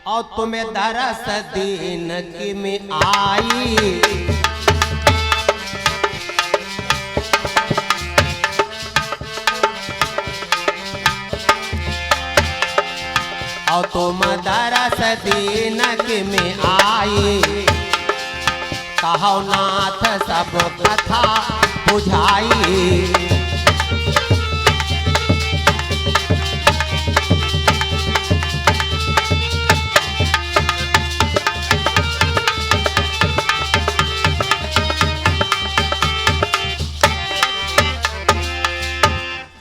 और तुम्हें दरस दीन की में आई, और तुम दरस दीन की में आई, कहो नाथ सब कथा बुझाई।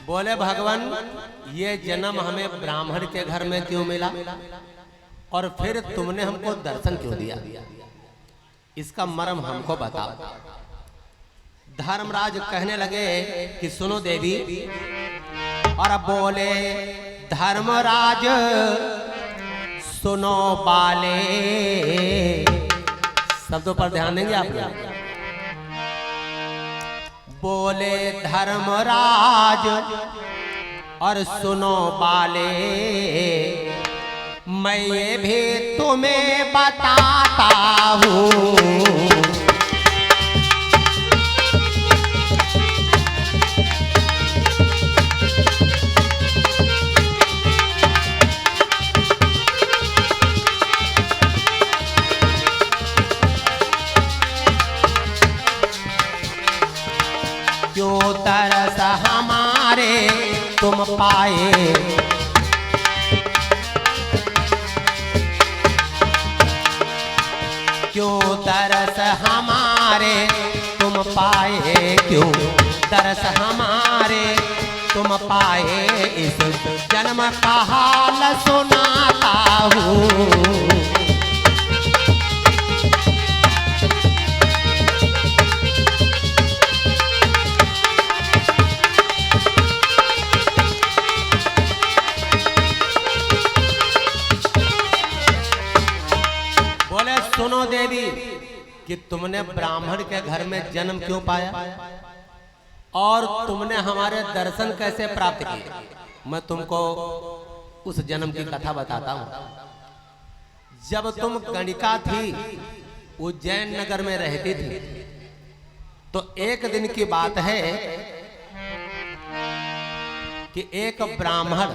बोले भगवान, ये जन्म हमें ब्राह्मण के घर में क्यों मिला और फिर तुमने हमको दर्शन क्यों दिया, इसका मर्म हमको बताओ। धर्मराज कहने लगे कि सुनो देवी, और बोले धर्मराज सुनो बाले, शब्दों पर ध्यान देंगे आप लोग। बोले धर्मराज और सुनो बाले, मैं ये भी तुम्हें बताता हूँ, क्यों तरस हमारे तुम पाए, क्यों तरस हमारे तुम पाए, क्यों तरस हमारे तुम पाए, इस जन्म का हाल सुनाता हूँ। सुनो देवी कि तुमने ब्राह्मण के घर में जन्म क्यों पाया और तुमने हमारे दर्शन कैसे प्राप्त किए, मैं तुमको उस जन्म की कथा बताता हूँ। जब तुम गणिका थी, उज्जैन नगर में रहती थी, तो एक दिन की बात है कि एक ब्राह्मण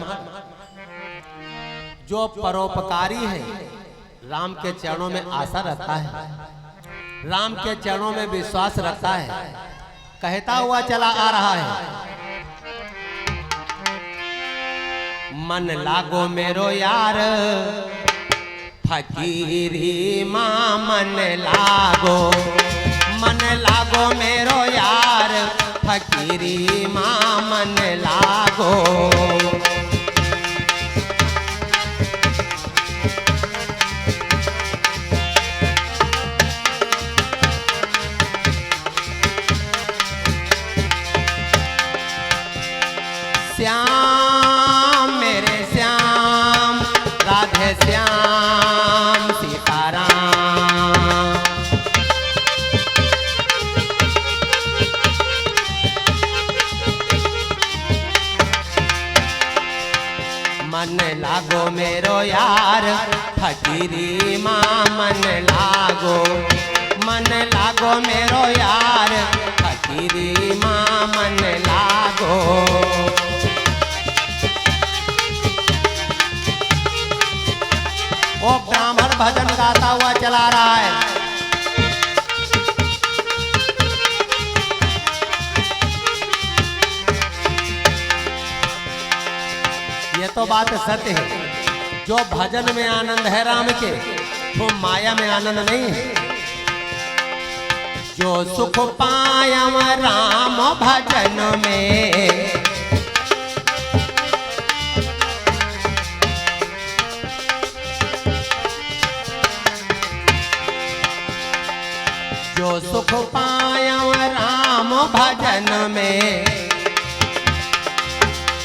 जो परोपकारी है, राम के चरणों में आशा रखता है, राम के चरणों में विश्वास रखता है, कहता हुआ चला आ रहा है, मन लागो मेरो यार फकीरी माँ, मन लागो मेरो यार फकीरी माँ, मन लागो। श्याम मेरे श्याम, राधे श्याम सीताराम, मन लागो मेरो यार फकीरी माँ, मन लागो मेरो यार फकीरी माँ, मन लागो। वो ब्राह्मण भजन गाता हुआ चला रहा है, ये तो बात सत्य है। जो भजन में आनंद है राम के, वो माया में आनंद नहीं है। जो सुख पायम राम भजन में, जो सुख पायम राम भजन में,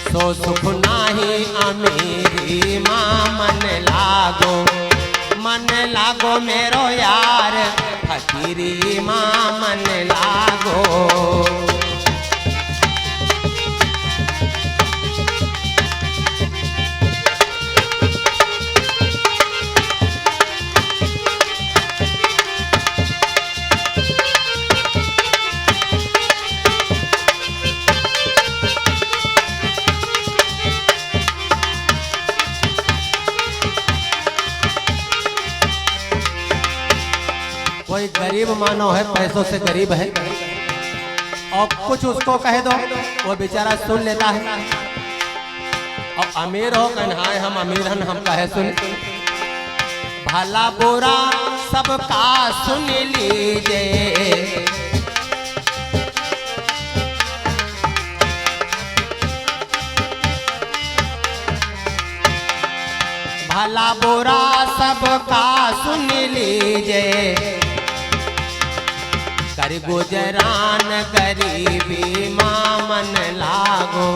सो सुख नाही अमीरी माँ, मन लागो मेरो यार फकीरी माँ, मन लागो। कोई गरीब मानव है, पैसों से गरीब है, और कुछ उसको कह दो वो बेचारा सुन लेता है। और अमीर हो कहना है हम अमीर हैं, हम कहे सुन। भला बुरा सबका सुन लीजिए, भला बुरा सबका सुन लीजिए, कर गुजरान गरीबी माँ मन लागो,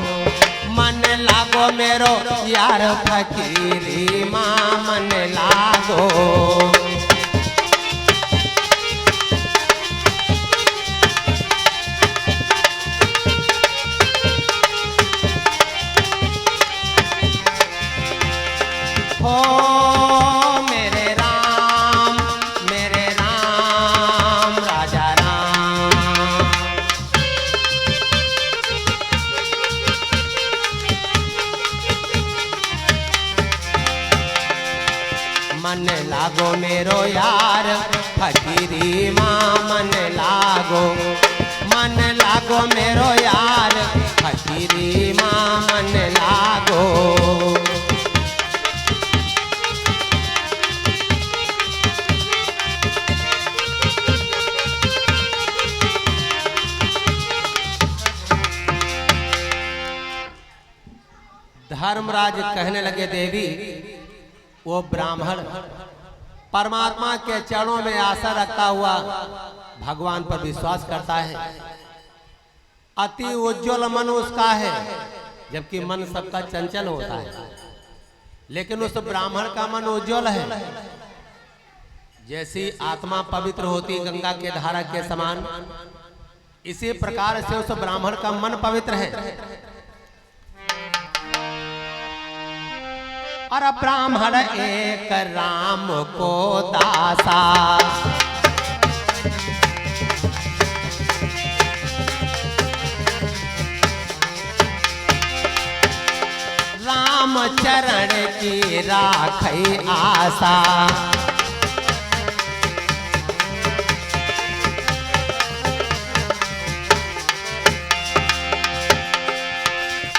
मन लागो मेरो यार फकीरी माँ मन लागो। हो मेरे राम राजा राम, मन लागो मेरो यार फकीरी माँ मन लागो, मन लागो मेरो यार फकीरी माँ मन लागो। धर्मराज कहने लगे देवी, वो ब्राह्मण परमात्मा के चरणों में आशा रखता हुआ भगवान पर विश्वास करता है, अति उज्जवल मन उसका है, जबकि मन सबका चंचल होता है, लेकिन उस ब्राह्मण का मन उज्जवल है। जैसी आत्मा पवित्र होती गंगा के धारा के समान, इसी प्रकार से उस ब्राह्मण का मन पवित्र है। और ब्राह्मण एक राम को दासा, राम चरण की राखई आशा,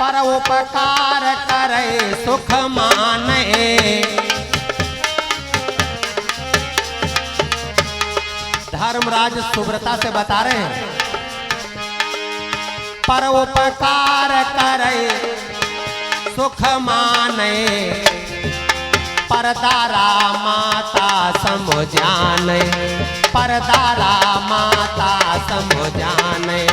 पर उपकार करे सुख माने, धर्मराज सुब्रता से बता रहे हैं, पर उपकार करे सुख माने, परदारा माता समझाने, परदारा माता समझाने।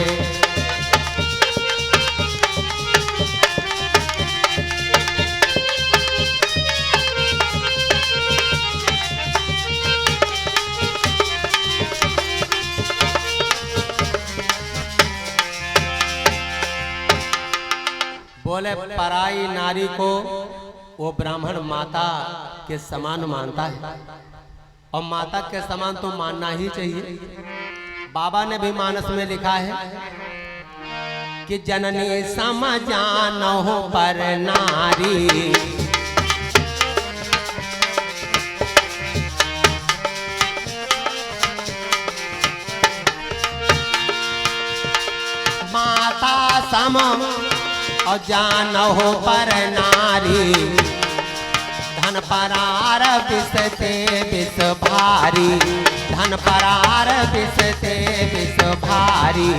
बोले पराई नारी को वो ब्राह्मण माता के समान मानता है, और माता के समान तो मानना ही चाहिए। बाबा ने भी मानस में लिखा है कि जननी समझानो पर नारी, माता सम और जानहो पर नारी, धन परार बिसते बिस भारी, धन परार बिसते बिस भारी।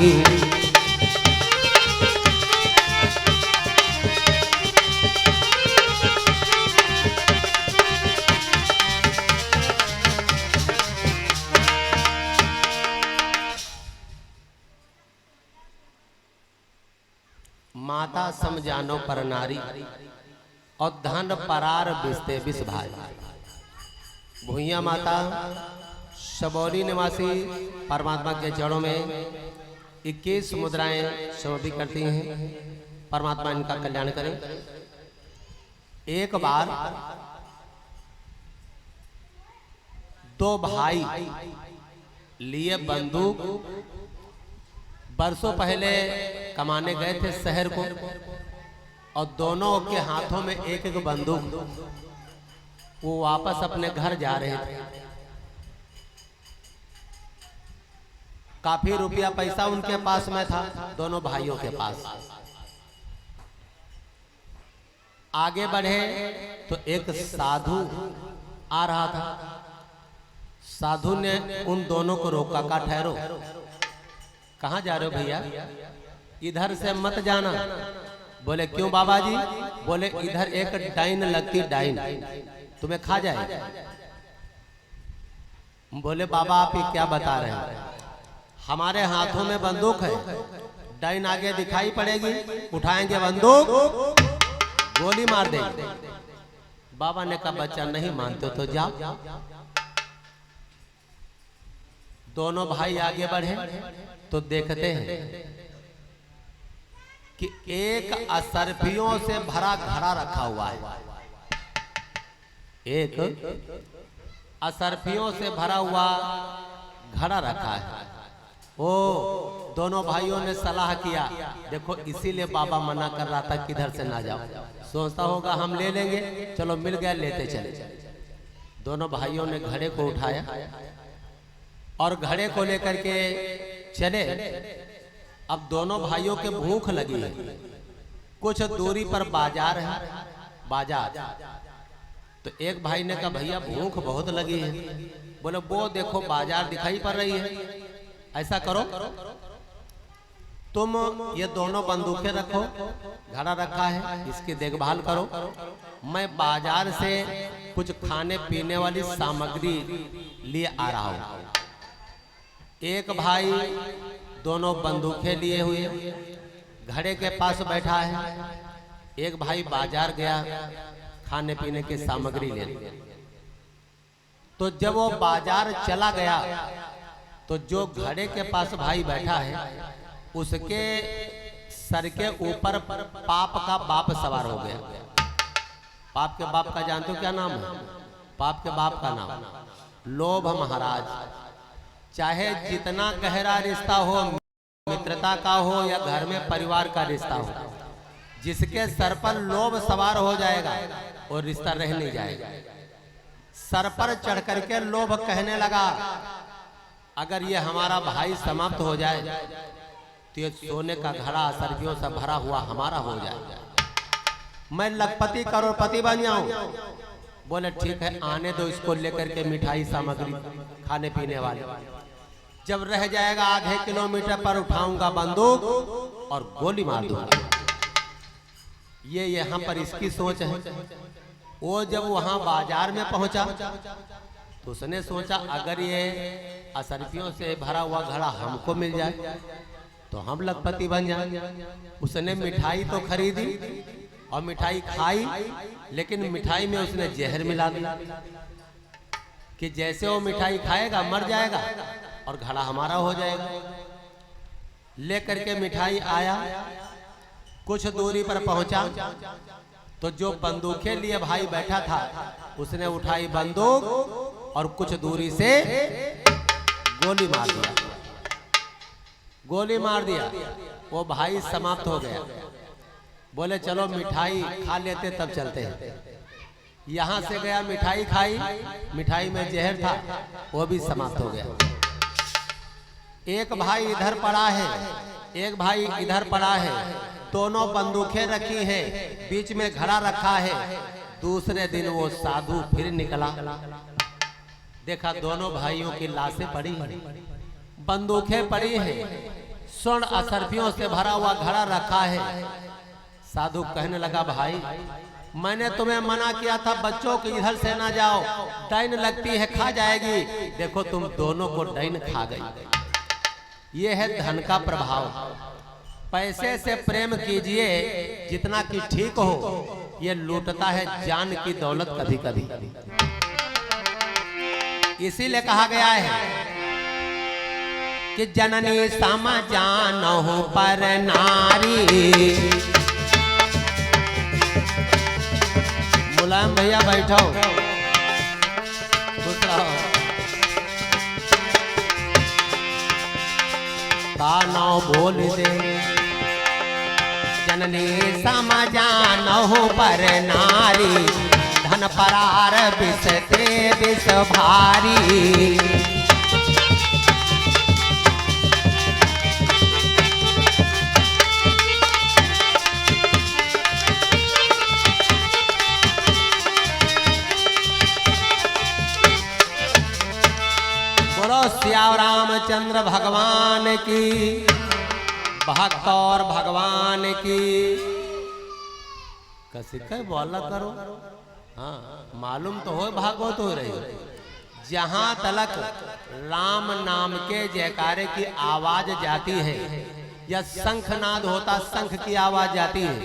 माता समझानो पर नारी, और धन परार बिसते बिस भारी। भूइया माता सबौरी निवासी परमात्मा के चरणों में 21 मुद्राएं समर्पित करती हैं। परमात्मा इनका कल्याण करें। एक बार दो भाई लिए बंदूक बरसों पहले कमाने गए थे शहर को, और दोनों के हाथों में एक एक बंदूक। वो वापस अपने घर जा रहे थे। काफी रुपया पैसा उनके पास में था, दोनों भाइयों के पास। आगे बढ़े तो एक साधु आ रहा था। साधु ने उन दोनों को रोका, कहा ठहरो, कहाँ जा रहे हो भैया, इधर से मत जाना। बोले क्यों बाबा जी? बोले इधर एक डाइन लगती, डाइन तुम्हें खा जाए। बोले बाबा आप ये क्या बता रहे हैं, हमारे हाथों में बंदूक है, डाइन आगे दिखाई पड़ेगी, उठाएंगे बंदूक, गोली मार देंगे। बाबा ने कहा बच्चा नहीं मानते तो जाओ। दोनों भाई आगे बढ़े तो देखते हैं कि एक असरफियों से भरा घड़ा रखा हुआ है। एक असरफियों से भरा हुआ घड़ा रखा है। ओ दोनों भाइयों ने सलाह किया, देखो इसीलिए बाबा मना कर रहा था किधर से ना जाओ, सोचता होगा हम ले लेंगे, चलो मिल गया लेते चले। दोनों भाइयों ने घड़े को उठाया और घड़े को लेकर के चले। अब दोनों भाइयों के भूख लगी है, कुछ दूरी पर बाजार है, बाजार। तो एक भाई ने कहा भैया भूख बहुत लगी है। बोले वो देखो बाजार दिखाई पड़ रही है, ऐसा करो तुम ये दोनों बंदूकें रखो, घड़ा रखा है, इसकी देखभाल करो, मैं बाजार से कुछ खाने पीने वाली सामग्री लिए आ रहा हूं। एक भाई दोनों बंदूकें लिए हुए घड़े के पास बैठा है, एक भाई बाजार गया खाने पीने की सामग्री लेने। तो जब वो बाजार चला गया तो जो घड़े के पास भाई बैठा है उसके सर के ऊपर पाप का बाप सवार हो गया। पाप के बाप का जानते हो क्या नाम है? पाप के बाप का नाम लोभ महाराज। चाहे जितना गहरा रिश्ता हो, मित्रता का हो या घर में परिवार का रिश्ता हो, जिसके सर पर लोभ सवार हो जाएगा और रिश्ता रह नहीं जाएगा। सर पर चढ़ करके लोभ कहने लगा अगर ये हमारा भाई समाप्त हो जाए तो ये सोने का घड़ा सरफियों से भरा हुआ हमारा हो जाए, मैं लखपति करोड़पति बन जाऊं। बोले ठीक है आने दो इसको लेकर के मिठाई सामग्री खाने पीने वाले। जब रह जाएगा आधे किलोमीटर पर उठाऊंगा बंदूक और गोली मार दूंगा। ये यहाँ पर इसकी सोच है। वो जब वहां बाजार में पहुंचा तो उसने सोचा अगर ये असरफियों से भरा हुआ घड़ा हमको मिल जाए तो हम लखपति बन जाएंगे। उसने मिठाई तो खरीदी और मिठाई खाई, लेकिन मिठाई में उसने जहर मिला दिया कि जैसे वो मिठाई खाएगा मर जाएगा और घड़ा हमारा हो जाएगा। लेकर के मिठाई आया, कुछ दूरी पर पहुंचा तो जो बंदूकें लिए भाई बैठा था उसने उठाई बंदूक और कुछ दूरी से गोली मार दिया। गोली मार दिया, वो भाई समाप्त हो गया। बोले चलो मिठाई खा लेते तब चलते हैं। यहां से गया मिठाई खाई, मिठाई में जहर था, वो भी समाप्त हो गया। एक भाई इधर पड़ा है, एक भाई इधर पड़ा है, दोनों बंदूकें रखी हैं, बीच में घड़ा रखा है। दूसरे दिन वो साधु फिर निकला, देखा दोनों भाइयों की लाशें पड़ी हैं, बंदूकें पड़ी हैं, स्वर्ण असरफियों से भरा हुआ घड़ा रखा है। साधु कहने लगा भाई मैंने तुम्हें मना किया था बच्चों की इधर से ना जाओ, डाइन लगती है खा जाएगी, देखो तुम दोनों को डाइन खा गई। ये है धन का प्रभाव। पैसे से प्रेम कीजिए जितना कि ठीक हो, ये लूटता है जान की दौलत कभी कभी। इसीलिए कहा गया है कि जननी सम जानहु पर नारी। मुलायम भैया बैठो, खुश रहो। कानों बोल दे जननी सम जानहु पर नारी, धन परार बिसते बिस भारी। श्याम रामचंद्र भगवान की, भक्त और भगवान की। कसी का बोला करो, हाँ मालूम तो हो भागवत हो रही हो। जहां तलक राम नाम के जयकारे की आवाज जाती है या शंखनाद होता, शंख की आवाज जाती है,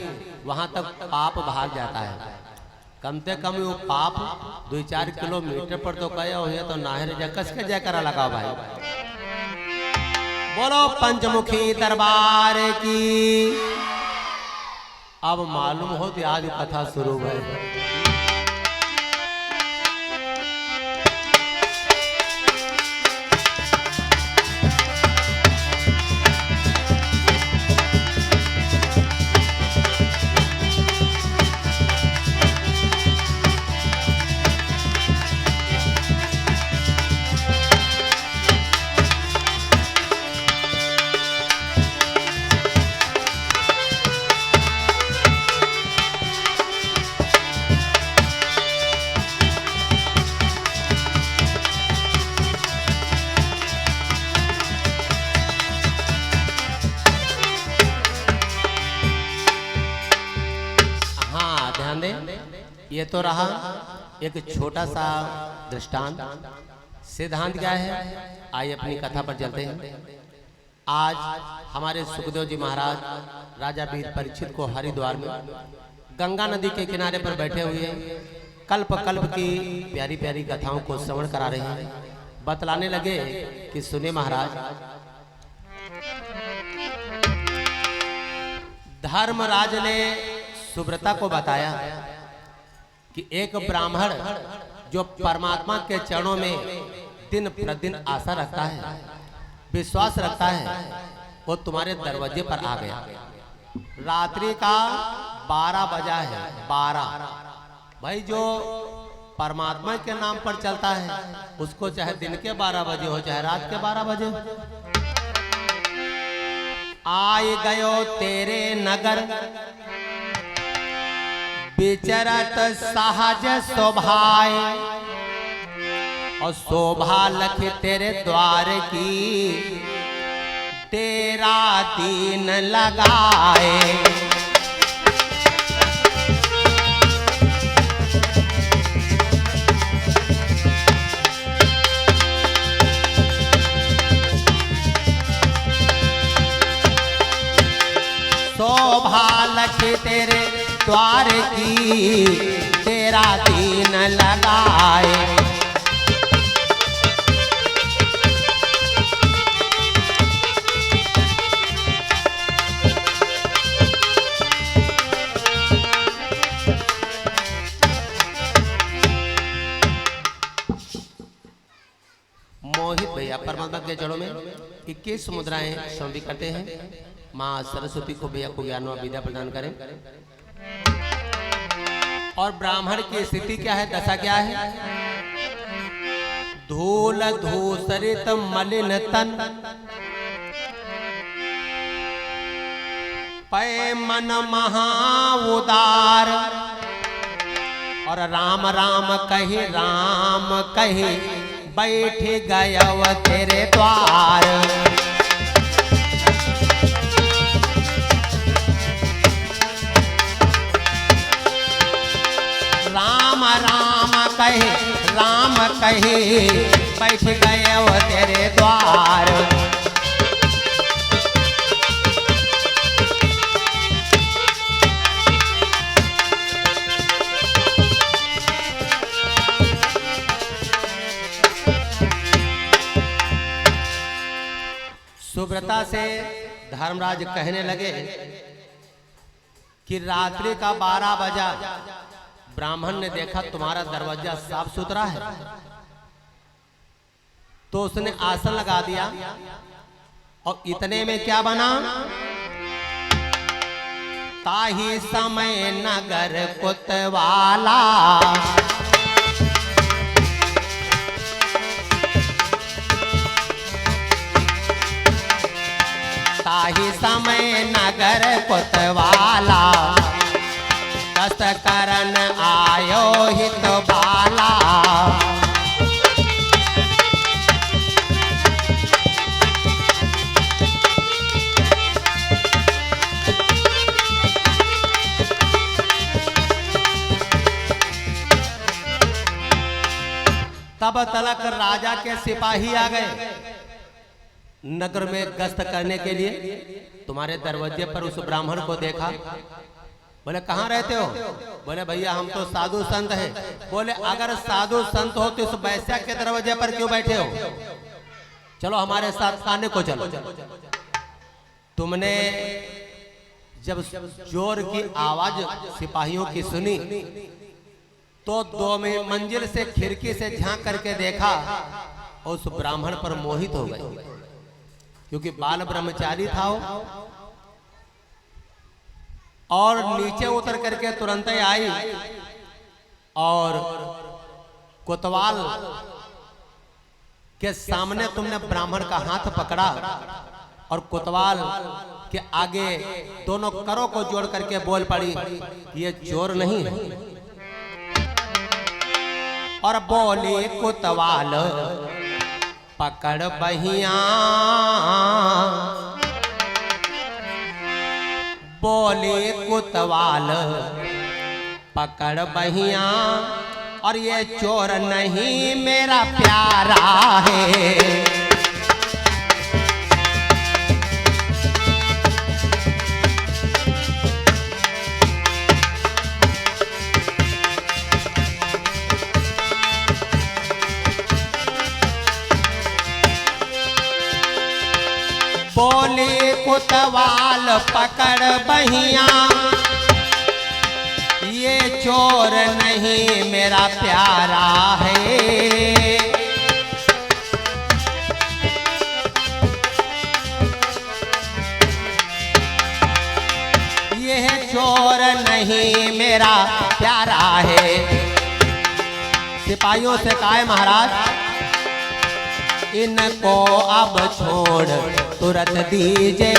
वहां तक पाप भाग जाता है। कम से कम वो पाप 2-4 किलोमीटर पर तो गया हो, तो नाहर जकस के जयकारा लगाओ भाई। बोलो पंचमुखी दरबार की। अब मालूम हो तो आज कथा शुरू है। ये तो रहा एक छोटा सा दृष्टांत। सिद्धांत क्या है, आइए अपनी कथा पर चलते हैं। आज हमारे सुखदेव जी महाराज राजा वीर परीक्षित को हरिद्वार में गंगा नदी के किनारे पर बैठे हुए कल्प कल्प की प्यारी प्यारी कथाओं को श्रवण करा रहे हैं। बतलाने लगे कि सुने महाराज, धर्मराज ने सुब्रता को बताया कि एक ब्राह्मण जो परमात्मा के चरणों में दिन प्रतिदिन आशा रखता है, विश्वास रखता है, वो तुम्हारे दरवाजे पर आ गया। रात्रि का 12 बजा है। 12 भाई, जो परमात्मा के नाम पर चलता है उसको चाहे दिन के 12 बजे हो चाहे रात के 12 बजे हो। आए गयो तेरे नगर विचरत सहज शोभाए, और शोभा लख तेरे द्वार की, तेरा दीन लगाए। शोभा लख तेरे द्वार की, तेरा दीन लगाए। मोहित भैया परमात्मा के जड़ों में 21 मुद्राएं स्वयं करते हैं। माँ सरस्वती को भैया को ज्ञान व विद्या प्रदान करें। और ब्राह्मण की स्थिति क्या है, दशा क्या है? धूल धूसरित मलिन तन, पै मन महा उदार, और राम राम कही बैठ गयव तेरे द्वार। राम कहे बैठ गए वो तेरे द्वार। सुब्रता से धर्मराज कहने लगे कि रात्रि का 12 बजा, ब्राह्मण ने देखा तुम्हारा दरवाजा साफ सुथरा है, तो उसने आसन लगा दिया। और इतने में क्या बना, ताही समय नगर कोतवाला, ताही समय नगर कोतवाला, दस्त करन आयो हित बाला। तब तलक राजा के सिपाही आ गए नगर में गश्त करने के लिए। तुम्हारे दरवाजे पर उस ब्राह्मण को देखा। बोले कहाँ रहते हो? बोले भैया हम तो साधु संत हैं। बोले अगर साधु संत हो तो इस वैश्या के दरवाजे पर क्यों बैठे हो? चलो हमारे साथ खाने को चलो। तुमने जब जोर की आवाज सिपाहियों की सुनी तो 2 मंजिल से खिड़की से झांक करके देखा और उस ब्राह्मण पर मोहित हो गए, क्योंकि बाल ब्रह्मचारी था वो। और नीचे उतर करके तुरंत ही आई और कोतवाल के सामने तुमने ब्राह्मण का हाथ पकड़ा और कोतवाल के आगे दोनों करों को जोड़ करके बोल पड़ी, ये चोर नहीं है। और बोली कोतवाल पकड़ बहिया, बोले कोतवाल पकड़ बहिया, और ये चोर नहीं मेरा प्यारा है। बोले कोतवाल पकड़ बहिया, ये चोर नहीं मेरा प्यारा है। यह चोर नहीं मेरा प्यारा है। सिपाहियों से कहा है महाराज इनको अब छोड़ तुरंत दीजिए।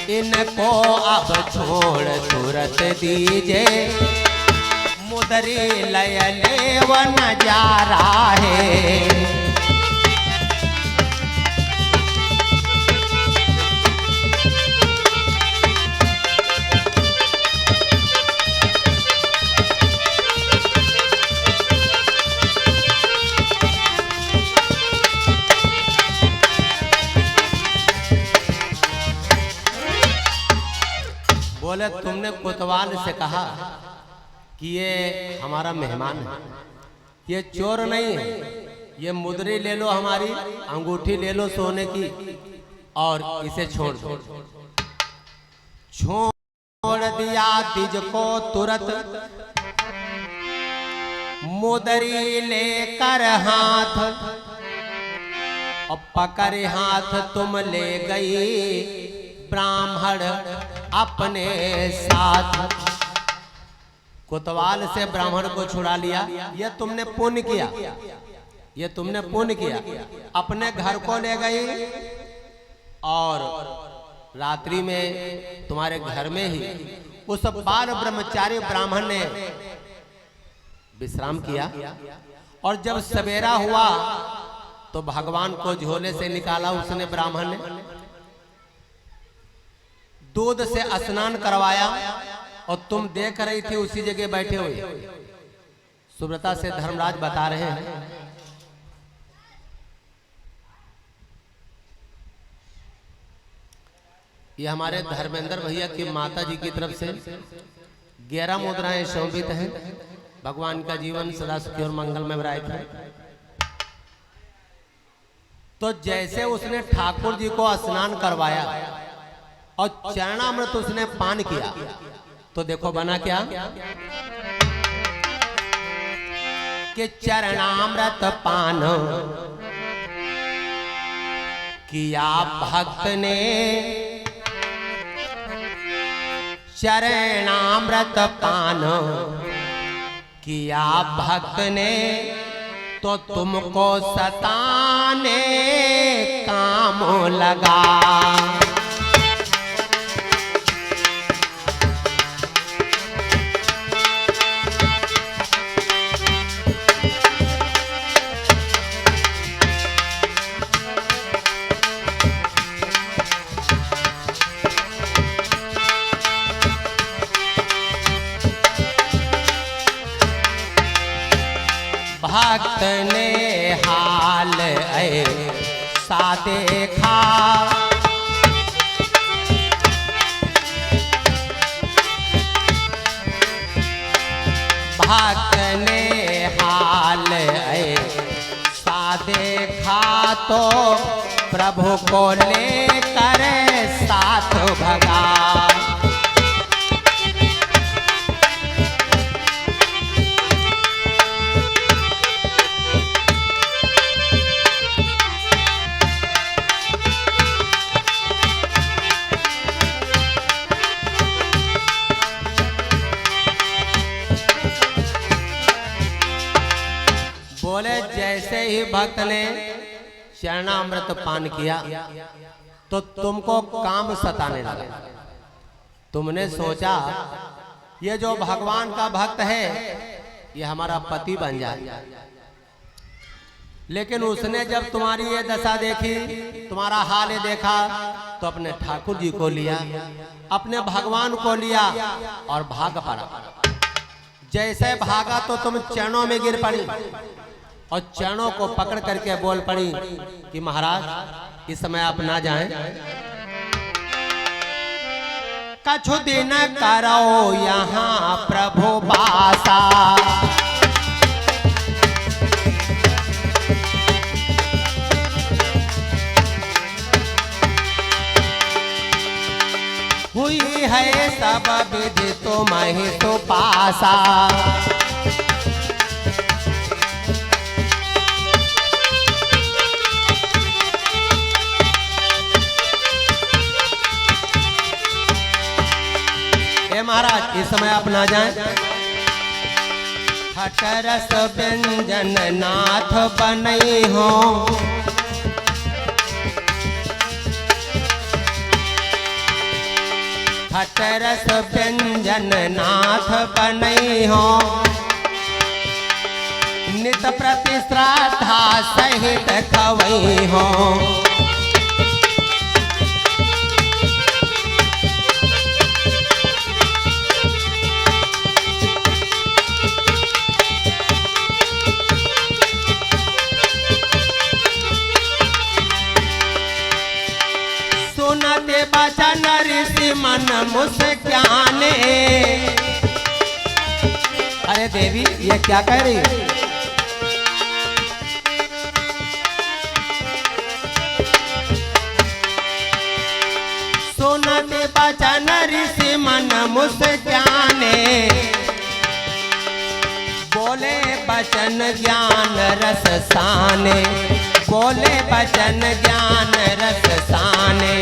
इनको अब छोड़ तुरंत दीजिए, मुदरी लय ले वो नजारा है। बोले तुमने कोतवाल से कहा कि ये हमारा मेहमान है, ये चोर नहीं है, ये मुद्री ले लो, हमारी अंगूठी ले लो सोने की और इसे छोड़ दो। छोड़ दिया तिज को तुरंत मुद्री लेकर हाथ, और पकड़ हाथ तुम ले गई ब्राह्मण अपने साथ। कोतवाल से ब्राह्मण को छुड़ा लिया। यह तुमने पुण्य किया, ये तुमने पुण्य किया। अपने घर को ले गई और रात्रि में तुम्हारे घर में ही उस बाल ब्रह्मचारी ब्राह्मण ने विश्राम किया। और जब सवेरा हुआ तो भगवान को झोले से निकाला उसने ब्राह्मण ने, दूध से स्नान करवाया और तुम देख रही थी उसी जगह बैठे हुए। सुब्रता से धर्मराज बता रहे हैं ये हमारे धर्मेंद्र भैया की माता जी की तरफ से 11 मुद्राएं शोभित हैं। भगवान का जीवन सदा सुखी और मंगलमय बनाए। तो जैसे उसने ठाकुर जी को स्नान करवाया और चरणामृत उसने पान किया तो देखो बना क्या कि चरणामृत पान किया भक्त ने, चरणामृत पान किया भक्त ने, तो तुमको सताने काम लगा। भक्त ने हाल ऐसा देखा, भक्त ने हाल ऐसा देखा तो प्रभु को लेकर साथ भगा। बोले जैसे ही भक्त ने चरणामृत पान किया तो तुमको काम सताने लगा। तुमने सोचा ये जो भगवान का भक्त है ये हमारा पति बन जाए, लेकिन उसने जब तुम्हारी ये दशा देखी, तुम्हारा हाल देखा, तो अपने ठाकुर जी को लिया, अपने भगवान को लिया और भाग पड़ा। जैसे भागा तो तुम चरणों में गिर पड़ी और चरणों को पकड़ करके बोल पड़ी कि महाराज इस समय आप ना जाएं, कछु दिन करो यहाँ प्रभु बासा। हुई है सब विधि तुम्हें तो पासा। महाराज इस समय आप ना जाएं, खटरस व्यंजन नाथ बनई हो, खटरस व्यंजन नाथ बनई हो, नित प्रति श्रद्धा सहित खवई हो। सुनते बचन ऋषि मन मुस्काने। अरे देवी ये क्या कह रही है? सुनते बचन ऋषि मन मुस्काने, बोले बचन ज्ञान रस साने, बोले बचन ज्ञान रस साने।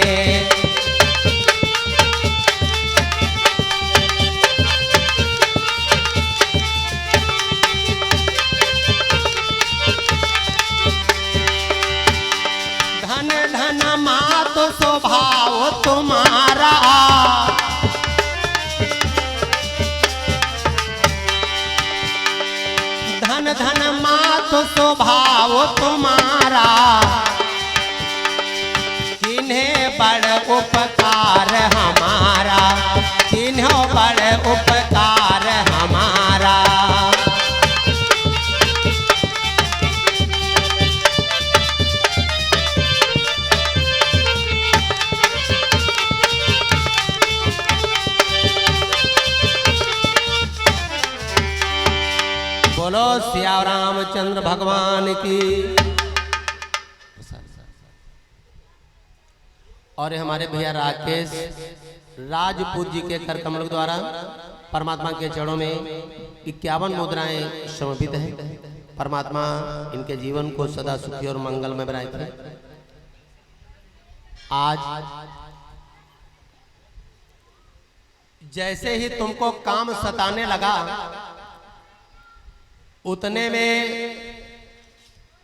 धन धन मात स्वभाव तुम्हारा, धन धन मात स्वभाव तुम्हारा, जिन्हें बड़ उपकार हमारा, जिन्हों बड़ उपकार हमारा। बोलो सिया रामचंद्र भगवान की। और हमारे भैया राकेश राजपूत जी के कर कमल द्वारा परमात्मा के चरणों में 51 मुद्राएं समर्पित हैं। परमात्मा इनके जीवन को सदा सुखी और मंगलमय बनाए रखे। आज जैसे ही तुमको काम सताने लगा, उतने में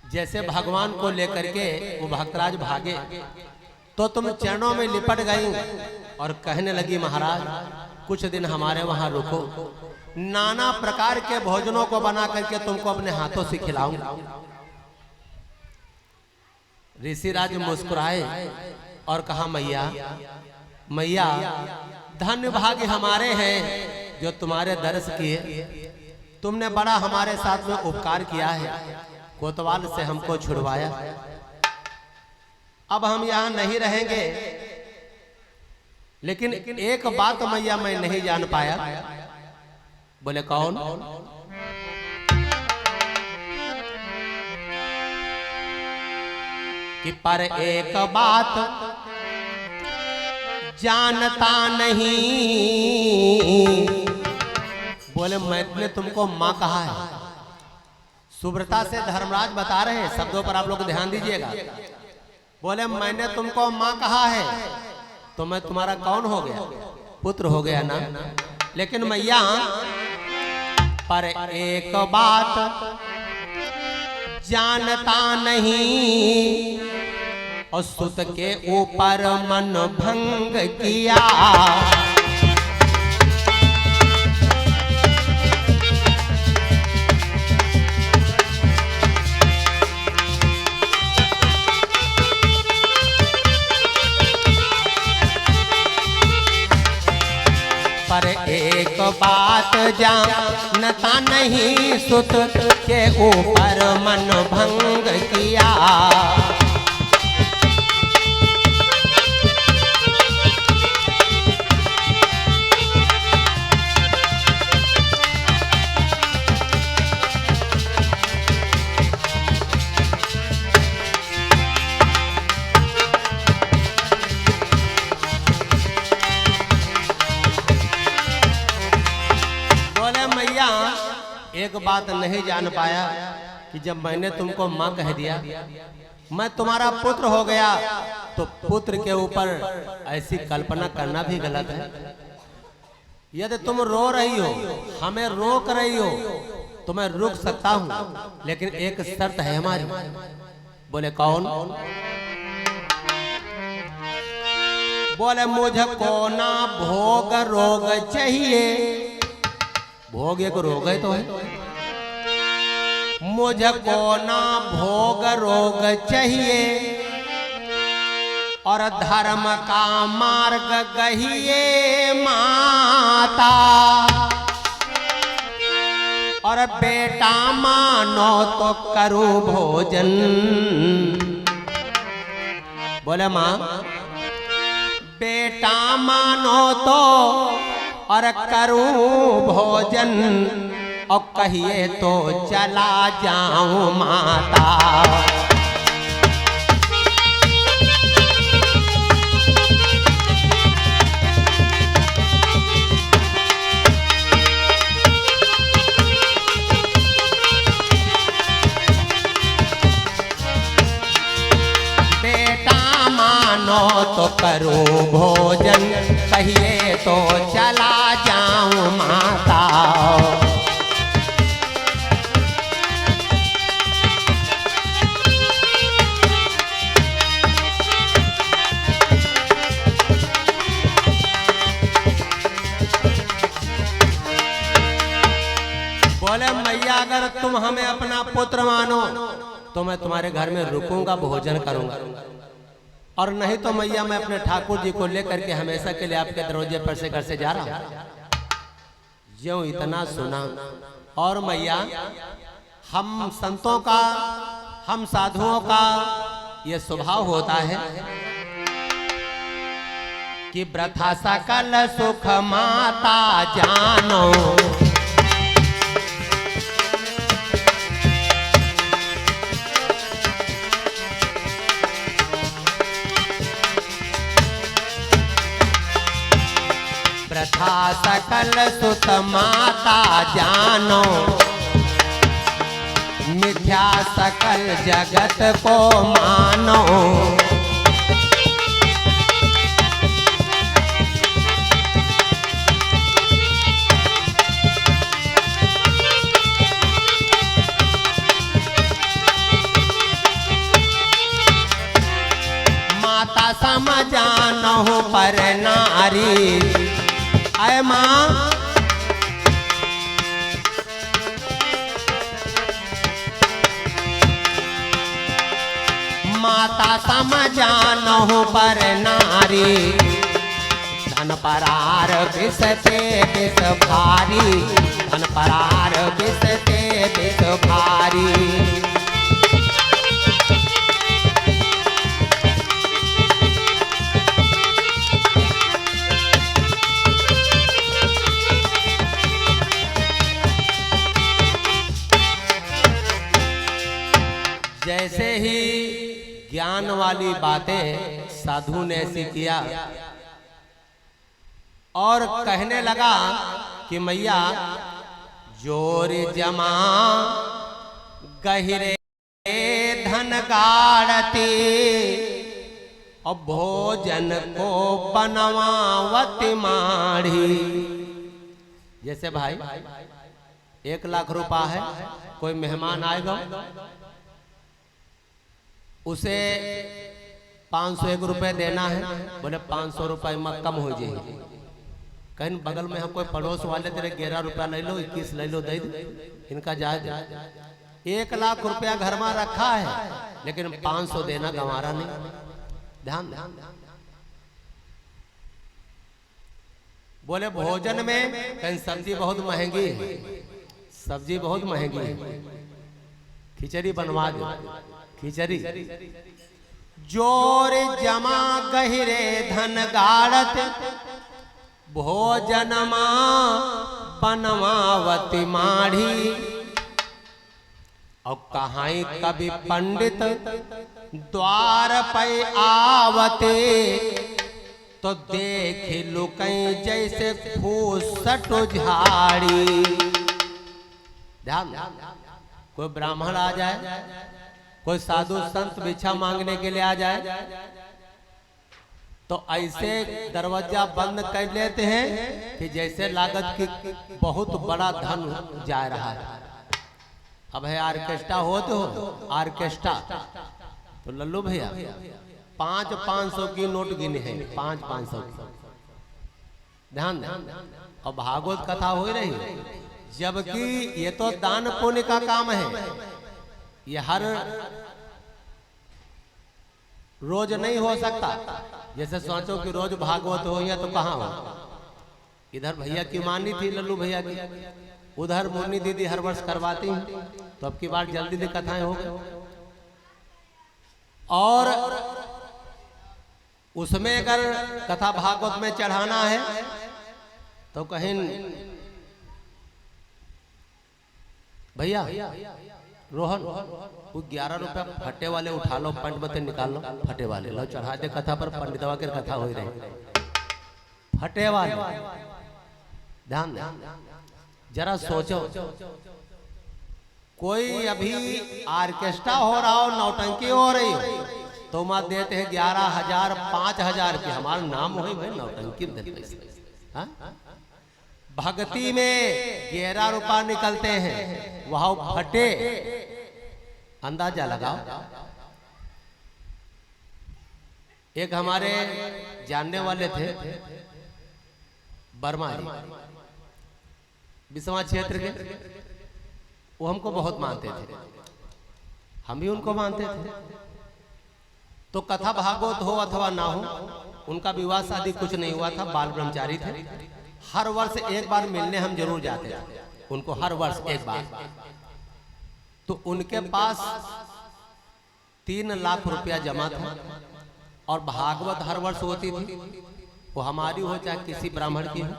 जैसे भगवान को लेकर के वो भक्तराज भागे तो तुम चरणों में लिपट गई और कहने लगी महाराज कुछ दिन हमारे वहां रुको, नाना प्रकार के भोजनों को बना करके तुमको अपने हाथों से खिलाऊं। ऋषिराज मुस्कुराए और कहा मैया मैया धन्य भाग्य हमारे हैं जो तुम्हारे दर्श किए। तुमने बड़ा हमारे साथ में उपकार किया है, कोतवाल से हमको छुड़वाया। अब हम यहाँ नहीं रहेंगे, लेकिन एक बात मैया मैं नहीं जान पाया। बोले कौन? कि पर एक बात जानता नहीं। बोले मैंने तुमको माँ कहा है। सुब्रता से धर्मराज बता रहे हैं, शब्दों पर आप लोग ध्यान दीजिएगा। बोले मैंने तुमको माँ कहा है तो मैं तुम्हारा कौन हो गया? पुत्र हो गया ना। लेकिन मैया पर एक बात जानता नहीं, और सुत के ऊपर मन भंग किया। पर एक बात जानता नहीं, सुत के ऊपर मन भंग किया। एक बात नहीं जान पाया कि जब मैंने तुमको माँ कह दिया, मैं तुम्हारा पुत्र हो गया, तो पुत्र के ऊपर ऐसी कल्पना करना भी गलत है। यदि तुम रो रही हो, हमें रोक रही हो, तो मैं रुक सकता हूँ, लेकिन एक शर्त है हमारी। बोले कौन? बोले मुझको ना भोग रोग चाहिए। भोग एक रोग है तो है। मुझको ना भोग रोग चाहिए, और धर्म का मार्ग गहिए माता, और बेटा मानो तो करूं भोजन। बोले माँ बेटा मानो तो और करूं भोजन, और कहिए तो चला जाऊं माता। बेटा मानो तो करूं भोजन, कहिए तो चला जाऊं माता। बोले मैया अगर तुम हमें अपना पुत्र मानो तो मैं तुम्हारे घर में रुकूंगा, भोजन करूंगा, और नहीं तो मैया मैं अपने ठाकुर जी को लेकर के हमेशा के लिए आपके दरवाजे पर से घर से जा रहा हूं। ज्यों इतना सुना, और मैया हम संतों का, हम साधुओं का ये स्वभाव होता है कि वृथा सकल सुख माता जानो। वृथा सकल सुत माता जानो, मिथ्या सकल जगत को मानो। माता समझानो पर नारी। आए माँ माता समझानो पर नारी, धन परार विष पे विष भारी, धन परार बिसते बिस भारी। जैसे ही ज्ञान वाली बातें साधु ने ऐसी किया और कहने लगा कि मैया जोर जमा गहिरे धन गाड़ती और भोजन को बनवावती माढ़ी। जैसे भाई 1 लाख रुपया है, कोई मेहमान आएगा उसे 501 रुपये देना है, बोले 500 रुपये में कम हो जाएगी। कहीं बगल में हम कोई पड़ोस वाले तेरे 11 रुपया ले लो, 21 ले लो, दे दो इनका जायज। 1 लाख रुपया घर में रखा है लेकिन 500 देना गंवारा नहीं। ध्यान ध्यान। बोले भोजन में कहीं सब्जी बहुत महंगी है, सब्जी बहुत महंगी है, खिचड़ी बनवा दो, खिचड़ी। जोर जमा गहिरे धन गाड़त भोजन बनवावती माढ़ी। और कहाई कभी पंडित द्वार पे आवते तो देख लुकई जैसे फूसट झाड़ी। ध्यान। कोई ब्राह्मण आ जाए, कोई साधु संत भिक्षा मांगने के लिए आ जाए तो ऐसे दरवाजा बंद कर लेते हैं कि जैसे लागत की बहुत बड़ा धन जा रहा है। अब है ऑर्केस्ट्रा हो तो ऑर्केस्ट्रा तो लल्लू भैया 500 की नोट गिने हैं, 500 की। ध्यान ध्यान। और भागवत कथा हो रही, जबकि ये तो दान पुण्य का काम है, ये हर रोज नहीं हो सकता। जैसे सोचो कि रोज भागवत हो या तो कहाँ हो। इधर भैया की मानी थी लल्लू भैया की, उधर मुन्नी दीदी हर वर्ष करवाती हैं, तो अब की बार जल्दी से कथाएं हो गई। और उसमें अगर कथा भागवत में चढ़ाना है तो कहीं भैया रोहन वो 11 रुपया फटे वाले उठा लो, पंच बते निकाल लो, फटे वाले लो चढ़ा दे कथा पर। पंडितवा की कथा हो रही, फटे वाले। ध्यान ध्यान। जरा सोचो, कोई अभी ऑर्केस्ट्रा हो रहा हो, नौटंकी हो रही हो, तो मत देते हैं 11,000 5,000 की। हमारा नाम हो भाई नौटंकी देते। भक्ति में 11 रुपया निकलते हैं, वहां फटे। अंदाजा लगाओ। एक हमारे जानने वाले थे वर्मा जी, बिस्वा क्षेत्र के, वो हमको बहुत मानते थे, हम भी उनको मानते थे। तो कथा भागवत हो अथवा ना हो, उनका विवाह शादी कुछ नहीं हुआ था, बाल ब्रह्मचारी थे। हर वर्ष एक बार मिलने हम जरूर जाते थे उनको, हर वर्ष एक बार। तो उनके पास 3 लाख रुपया जमा था और भागवत हर वर्ष होती थी, वो हमारी हो चाहे किसी ब्राह्मण की हो।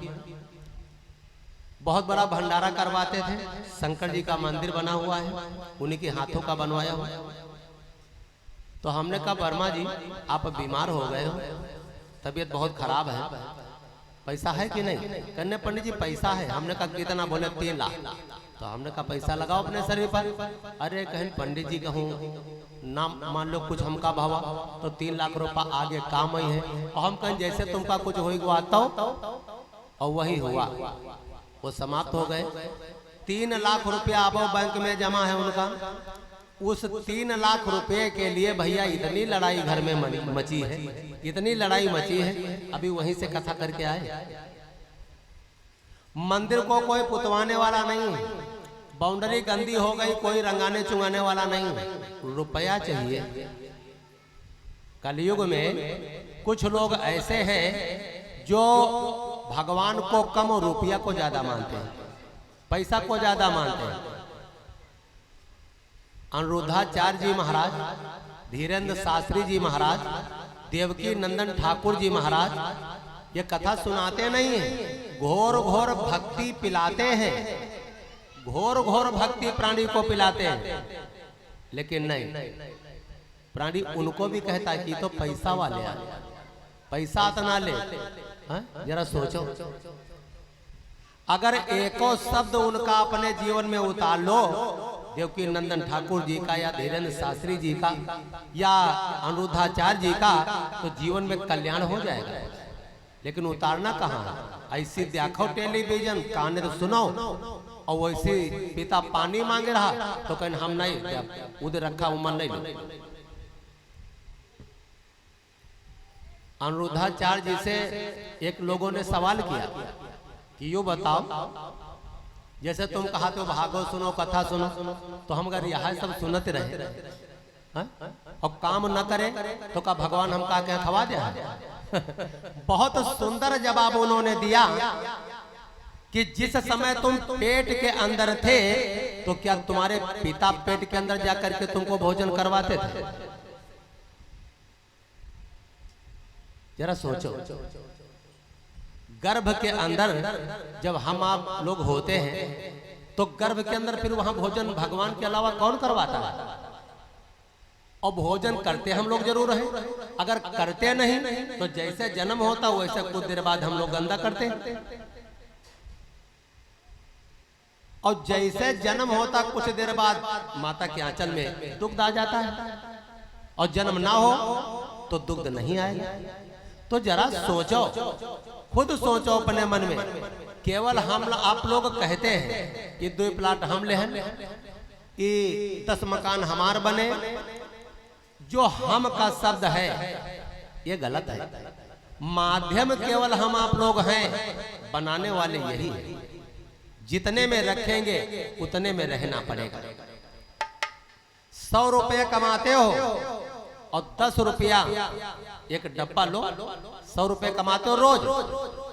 बहुत बड़ा भंडारा करवाते थे। शंकर जी का मंदिर बना हुआ है, उन्हीं के हाथों का बनवाया हुआ। तो हमने कहा वर्मा जी आप बीमार हो गए हो, तबीयत बहुत खराब है, पैसा है कि नहीं? कहने पंडित जी पैसा है। हमने कहा कितना? बोले 3 लाख। तो हमने कहा पैसा लगाओ अपने शरीर पर। अरे कहें पंडित जी कहूँ ना, मान लो कुछ हमका भावा तो 3 लाख रुपया आगे काम ही है। और हम कहें जैसे तुमका कुछ होगा आता हो, और वही हुआ, वो समाप्त हो गए। 3 लाख रुपया अब बैंक में जमा है उनका। उस 3 लाख रुपए के लिए भैया इतनी लड़ाई घर में मची है, इतनी लड़ाई मची है। अभी वहीं से कथा करके आए। मंदिर को कोई पुतवाने वाला नहीं, बाउंड्री गंदी हो गई, कोई रंगाने चुंगाने वाला नहीं, रुपया चाहिए। कलयुग में कुछ लोग ऐसे हैं जो भगवान को कम और रुपया को ज्यादा मानते हैं। पैसा को ज्यादा मानते हैं। अनिरुद्धाचार्य जी महाराज, धीरेन्द्र शास्त्री जी महाराज, देवकी नंदन ठाकुर जी महाराज ये कथा सुनाते नहीं है, घोर घोर भक्ति पिलाते हैं, घोर घोर भक्ति प्राणी को पिलाते हैं। लेकिन नहीं, प्राणी उनको भी कहता है कि तो पैसा वाले आ, पैसा इतना ले। जरा सोचो, अगर एको शब्द उनका अपने जीवन में उतार लो, देवकी नंदन ठाकुर जी का या धीरेन्द्र शास्त्री जी का या अनिरुद्धाचार्य जी का, तो जीवन में कल्याण हो जाएगा। लेकिन उतारना कहाँ? ऐसी देखो टेलीविजन, कान तो सुनो, और वैसे पिता पानी मांगे रहा तो कहीं हम नहीं, उधर रखा उमर नहीं लो। अनिरुद्धाचार्य जी से एक लोगों ने सवाल किया कि यो बताओ, जैसे तुम कहा तो भागवत सुनो, कथा सुनो, तो हम अगर यह सब सुनते रहे और काम न करे तो का भगवान हम का क्या खवा दे? बहुत सुंदर जवाब उन्होंने दिया कि जिस समय तुम पेट के अंदर थे तो क्या तुम्हारे पिता पेट के अंदर जाकर के तुमको भोजन करवाते थे? जरा सोचो, गर्भ के अंदर जब हम आप लोग होते हैं तो गर्भ के अंदर फिर वहां भोजन भगवान के अलावा कौन करवाता है? और भोजन करते हम लोग जरूर हैं, अगर करते नहीं तो जैसे जन्म होता वैसे कुछ देर बाद हम लोग गंदा करते हैं, और जैसे जन्म होता कुछ देर बाद माता के आंचल में दुग्ध आ जाता है, और जन्म ना हो तो दुग्ध नहीं आएगा। तो जरा सोचो, खुद सोचो अपने मन में। केवल हम आप लोग कहते हैं कि 2 प्लाट हम ले हैं, कि 10 मकान हमार बने, जो हम का शब्द है ये गलत है। माध्यम केवल हम आप लोग हैं, बनाने वाले यही है। जितने में रखेंगे उतने में रहना पड़ेगा। 100 रुपये कमाते हो और 10 रुपया एक डब्बा लो, 100 रुपये कमाते हो रोज,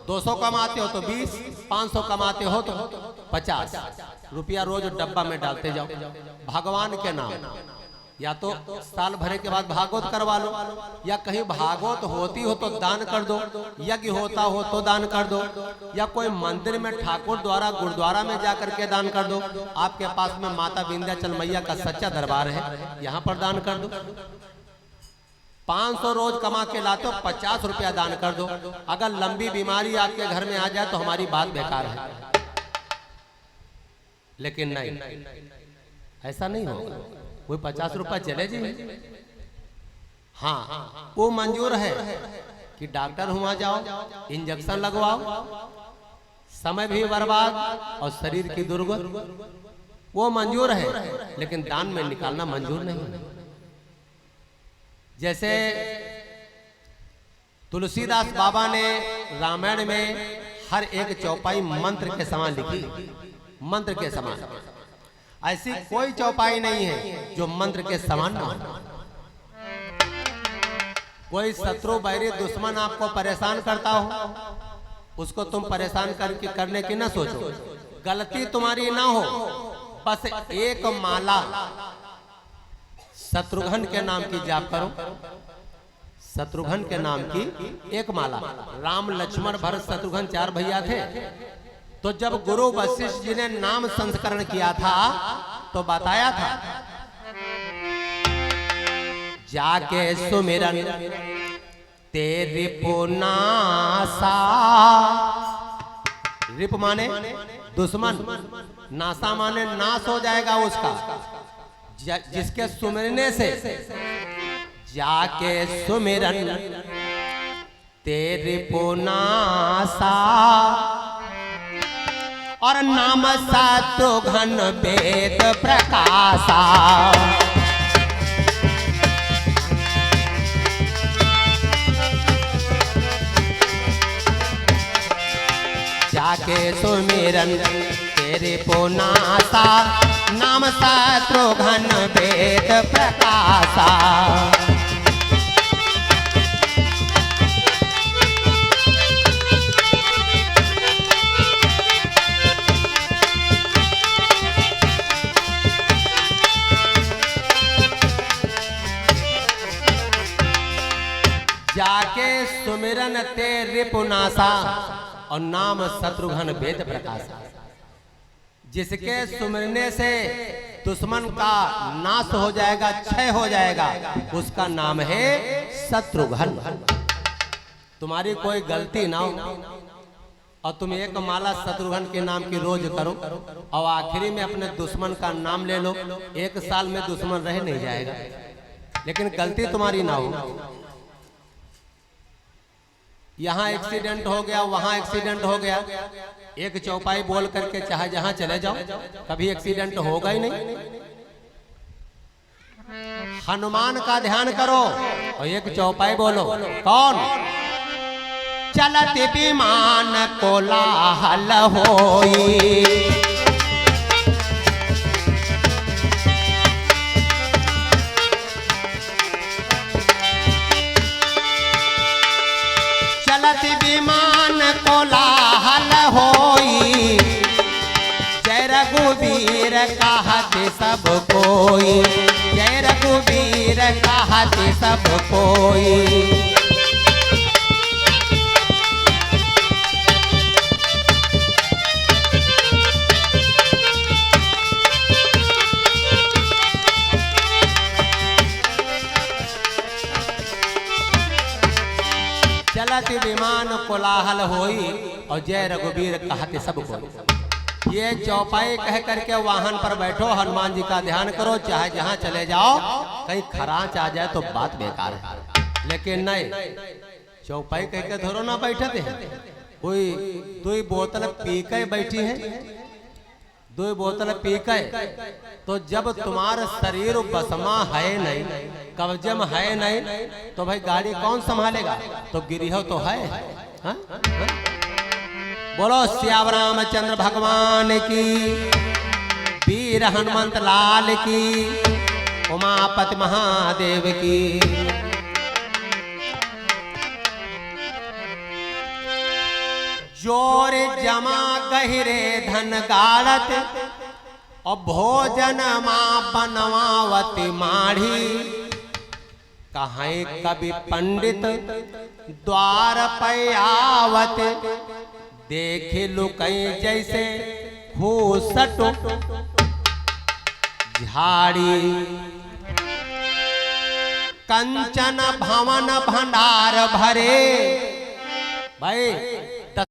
200 कमाते हो तो 20, 500 कमाते हो तो 50 रुपया रोज डब्बा में डालते जाओ भगवान के नाम। या तो साल भरे के बाद भागवत करवा लो, या कहीं भागवत होती हो तो दान कर दो, यज्ञ होता हो तो दान कर दो, या कोई मंदिर में ठाकुर द्वारा गुरुद्वारा में जाकर के दान कर दो। आपके पास में माता विंध्याचल मैया का सच्चा दरबार है, यहाँ पर दान कर दो। 500 रोज कमा के लाते हो, 50 रुपया दान कर दो। अगर लंबी बीमारी आपके घर में आ जाए तो हमारी बात बेकार है। लेकिन नहीं, ऐसा नहीं होगा। कोई 50 रुपया चले जी, हाँ वो मंजूर है कि डॉक्टर हुआ जाओ, इंजेक्शन लगवाओ, समय भी बर्बाद और शरीर की दुर्गत, वो मंजूर है। लेकिन दान में निकालना मंजूर नहीं है। जैसे तुलसीदास बाबा ने रामायण में हर एक चौपाई मंत्र के समान लिखी, मंत्र के समान। ऐसी कोई चौपाई नहीं है जो मंत्र के समान ना हो। कोई शत्रु बैरी दुश्मन आपको परेशान करता हो, उसको तुम परेशान करने की ना सोचो। गलती तुम्हारी ना हो, बस एक माला शत्रुघ्न के नाम की जाप करो। शत्रुघ्न के नाम की एक माला। राम लक्ष्मण भरत शत्रुघ्न 4 भैया थे। तो जब गुरु वशिष्ठ जी ने नाम संस्करण किया था तो बताया था, जाके सुमिरन तेरी पुनासा। रिप माने दुश्मन, नासा माने नाश हो जाएगा उसका। जिसके सुमिरने से, जाके सुमिरन तेरी पुनासा, और नाम शत्रुघ्न वेद प्रकाशा। जाके सुमिरन तेरे पुनासा, नाम शत्रुघ्न वेद प्रकाशा। सुमिरन ते रिपुनासा और नाम शत्रुघ्न वेद प्रकाशा। जिसके सुमिरने से दुश्मन का नाश हो जाएगा, क्षय हो जाएगा, उसका नाम है शत्रुघ्न। तुम्हारी कोई गलती ना हो और तुम एक माला शत्रुघ्न के नाम की रोज करो और आखिरी में अपने दुश्मन का नाम ले लो, 1 साल में दुश्मन रह नहीं जाएगा। लेकिन गलती तुम्हारी ना हो। यहाँ एक्सीडेंट हो गया, वहां एक्सीडेंट हो गया, एक चौपाई बोल करके चाहे जहां चले जाओ, कभी एक्सीडेंट होगा ही नहीं। हनुमान का ध्यान करो और एक चौपाई बोलो। कौन? चलत विमान कोलाहल होई, चलत विमान कोलाहल होई, जय रघुवीर कहत सब कोई, जय रघुवीर कहत सब कोई। चलत विमान कोलाहल होई और जय रघुवीर कहते सब कोई। ये चौपाई कह करके वाहन पर बैठो, हनुमान जी का ध्यान करो, चाहे जहां चले जाओ, कहीं खरांच आ जाए तो बात बेकार है। लेकिन नहीं, चौपाई कह के धरो ना बैठते हैं। कोई 2 बोतल पी के बैठी है, 2 बोतल पी के, तो जब तुम्हारा शरीर बसमा है नहीं, कब्जम है नहीं, तो भाई गाड़ी कौन संभालेगा? तो गिरिहो तो है। हा? हा? बोलो श्याम रामचंद्र भगवान की, वीर हनुमंत लाल की, उमापति महादेव की। जोर जमा गहिरे धन गाड़त और भोजन माँ बनवावती माढ़ी। कहीं कवि पंडित द्वार पे आवत, देखे लुकई जैसे खूसट झाड़ी। कंचन भवन भंडार भरे, भाई